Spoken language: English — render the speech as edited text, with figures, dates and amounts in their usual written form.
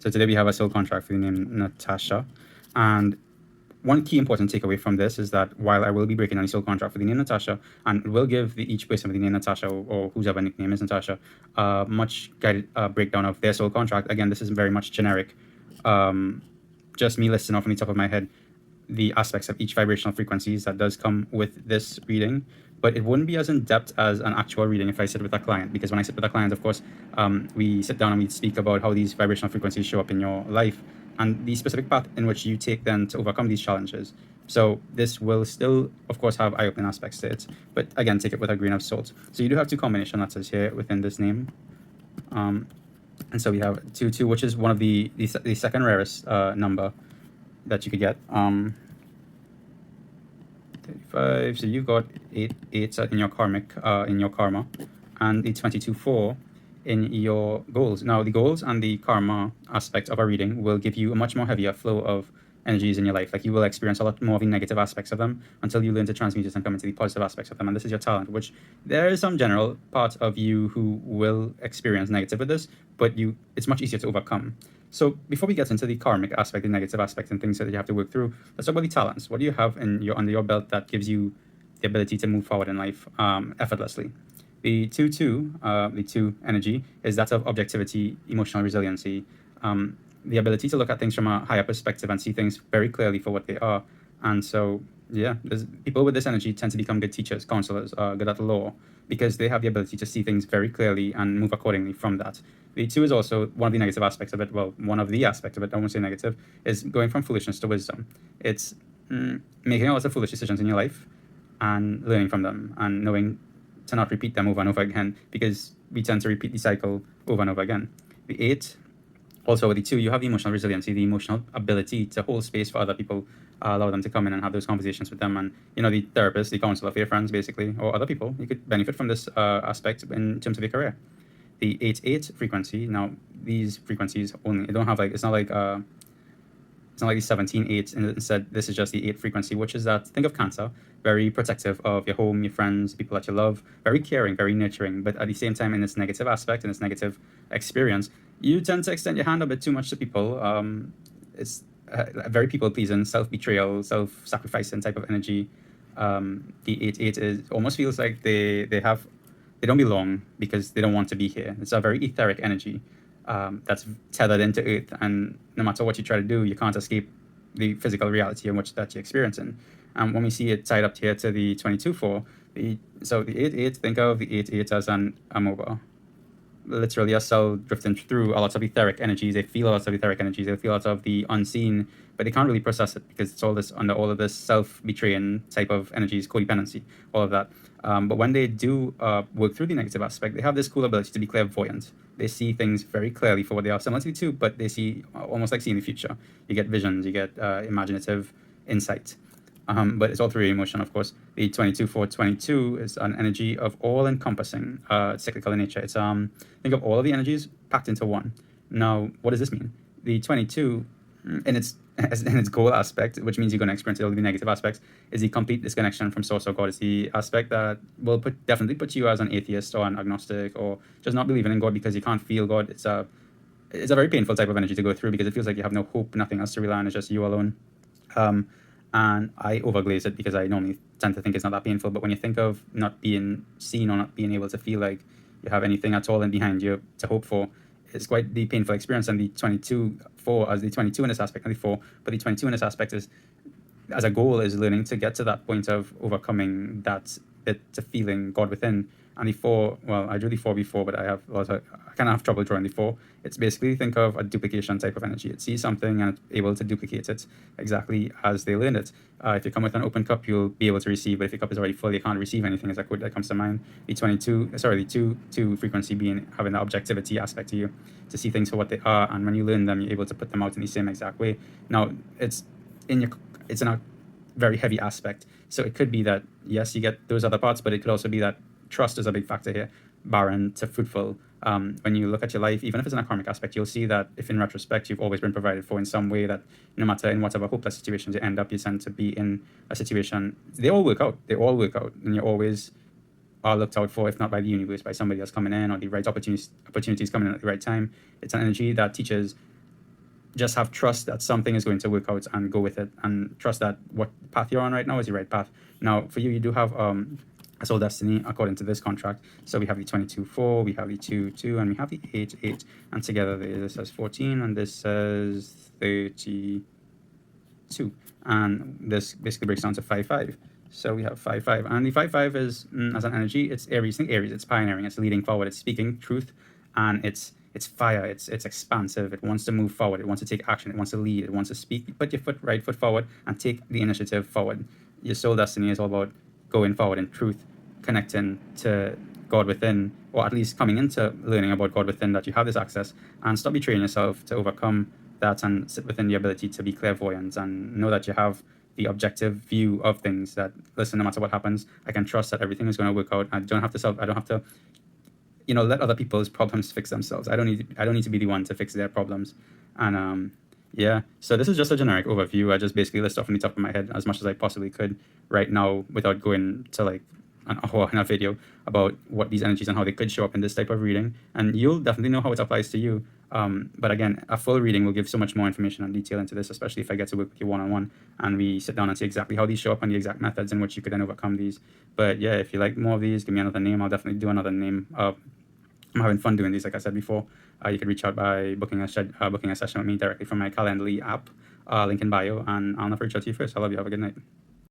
So today we have a soul contract for the name Natasha. And one key important takeaway from this is that while I will be breaking down the soul contract for the name Natasha, and will give each person with the name Natasha or whoever nickname is Natasha, much guided breakdown of their soul contract. Again, this is very much generic. Just me listing off on the top of my head the aspects of each vibrational frequencies that does come with this reading, but it wouldn't be as in depth as an actual reading if I sit with a client, because when I sit with a client, of course, we sit down and we speak about how these vibrational frequencies show up in your life and the specific path in which you take then to overcome these challenges. So this will still, of course, have eye-opening aspects to it, but again, take it with a grain of salt. So you do have two combination letters here within this name. And so we have 2 2, which is one of the second rarest number that you could get. 35. So you've got 8 in your karmic, in your karma, and the 22 4 in your goals. Now, the goals and the karma aspect of a reading will give you a much more heavier flow of energies in your life. Like you will experience a lot more of the negative aspects of them until you learn to transmute it and come into the positive aspects of them. And this is your talent, which there is some general part of you who will experience negative with this, but it's much easier to overcome. So before we get into the karmic aspect, the negative aspect and things that you have to work through, let's talk about the talents. What do you have under your belt that gives you the ability to move forward in life effortlessly? The 2 2, the 2 energy, is that of objectivity, emotional resiliency, the ability to look at things from a higher perspective and see things very clearly for what they are. And so, yeah, people with this energy tend to become good teachers, counselors, good at law, because they have the ability to see things very clearly and move accordingly from that. The 2 is also one of the negative aspects of it. Well, one of the aspects of it, I won't say negative, is going from foolishness to wisdom. It's making a lot of foolish decisions in your life and learning from them and knowing to not repeat them over and over again, because we tend to repeat the cycle over and over again. The 8, also with the 2, you have the emotional resiliency, the emotional ability to hold space for other people, allow them to come in and have those conversations with them, and the therapist, the counselor for your friends, basically, or other people. You could benefit from this aspect in terms of your career. The 8 frequency. Now, these frequencies only, don't have it's not like the 17 8. Instead, this is just the 8 frequency, which is that, think of Cancer, very protective of your home, your friends, people that you love, very caring, very nurturing, but at the same time, in this negative aspect, in this negative experience, you tend to extend your hand a bit too much to people. It's very people-pleasing, self-betrayal, self-sacrificing type of energy. The 8 is almost feels like they don't belong because they don't want to be here. It's a very etheric energy that's tethered into Earth, and no matter what you try to do, you can't escape the physical reality in which that you're experiencing. And when we see it tied up here to the 22 4, so the 8 8, think of the 8 8 as an amoeba, literally a cell drifting through a lot of etheric energies. They feel a lot of etheric energies. They feel a lot of the unseen, but they can't really process it because it's all this under all of this self-betraying type of energies, codependency, all of that. But when they do work through the negative aspect, they have this cool ability to be clairvoyant. They see things very clearly for what they are, similar to the 2, but they see almost like seeing the future. You get visions, you get imaginative insight. But it's all through emotion, of course. The 22 4 22 is an energy of all-encompassing, cyclical in nature. It's think of all of the energies packed into one. Now, what does this mean? The 22, in its goal aspect, which means you're going to experience all the negative aspects, is the complete disconnection from source or God. It's the aspect that will definitely put you as an atheist or an agnostic or just not believing in God because you can't feel God. It's a very painful type of energy to go through because it feels like you have no hope, nothing else to rely on. It's just you alone. And I overglaze it because I normally tend to think it's not that painful. But when you think of not being seen or not being able to feel like you have anything at all in behind you to hope for, it's quite the painful experience. And the 22 4 as the 22 in this aspect, not the 4, but the 22 in this aspect is, as a goal, is learning to get to that point of overcoming that bit to feeling God within. And the 4, well, I drew the 4 before, but I kind of have trouble drawing the 4. It's basically, think of a duplication type of energy. It sees something and it's able to duplicate it exactly as they learn it. If you come with an open cup, you'll be able to receive, but if your cup is already full, you can't receive anything, is a quote that comes to mind. The 2 frequency having the objectivity aspect to you, to see things for what they are, and when you learn them, you're able to put them out in the same exact way. Now, it's in a very heavy aspect. So it could be that, yes, you get those other parts, but it could also be that trust is a big factor here, barren to fruitful. When you look at your life, even if it's in a karmic aspect, you'll see that if in retrospect you've always been provided for in some way, that no matter in whatever hopeless situations you end up, you tend to be in a situation, they all work out, and you always are looked out for, if not by the universe, by somebody else coming in, or the right opportunities coming in at the right time. It's an energy that teaches just have trust that something is going to work out and go with it, and trust that what path you're on right now is the right path. Now, for you, you do have a soul destiny according to this contract. So we have the 22-4, we have the 2-2, and we have the 8-8, and together this says 14, and this says 32, and this basically breaks down to 5-5. So we have 5-5, and the 5-5 is as an energy, it's Aries. Think Aries. It's pioneering. It's leading forward. It's speaking truth, and it's fire. It's expansive. It wants to move forward. It wants to take action. It wants to lead. It wants to speak. Put your right foot forward and take the initiative forward. Your soul destiny is all about going forward in truth, connecting to God within, or at least coming into learning about God within, that you have this access, and stop betraying yourself to overcome that, and sit within the ability to be clairvoyant and know that you have the objective view of things, that listen, no matter what happens, I can trust that everything is going to work out. I don't have to let other people's problems fix themselves. I don't need to be the one to fix their problems. And yeah, so this is just a generic overview. I just basically list off on the top of my head as much as I possibly could right now, without going to like an hour in a video about what these energies and how they could show up in this type of reading. And you'll definitely know how it applies to you. But again, a full reading will give so much more information and detail into this, especially if I get to work with you one-on-one and we sit down and see exactly how these show up and the exact methods in which you could then overcome these. But yeah, if you like more of these, give me another name. I'll definitely do another name. I'm having fun doing these, like I said before. You can reach out by booking a session with me directly from my Calendly app, link in bio, and I'll never reach out to you first. I love you. Have a good night.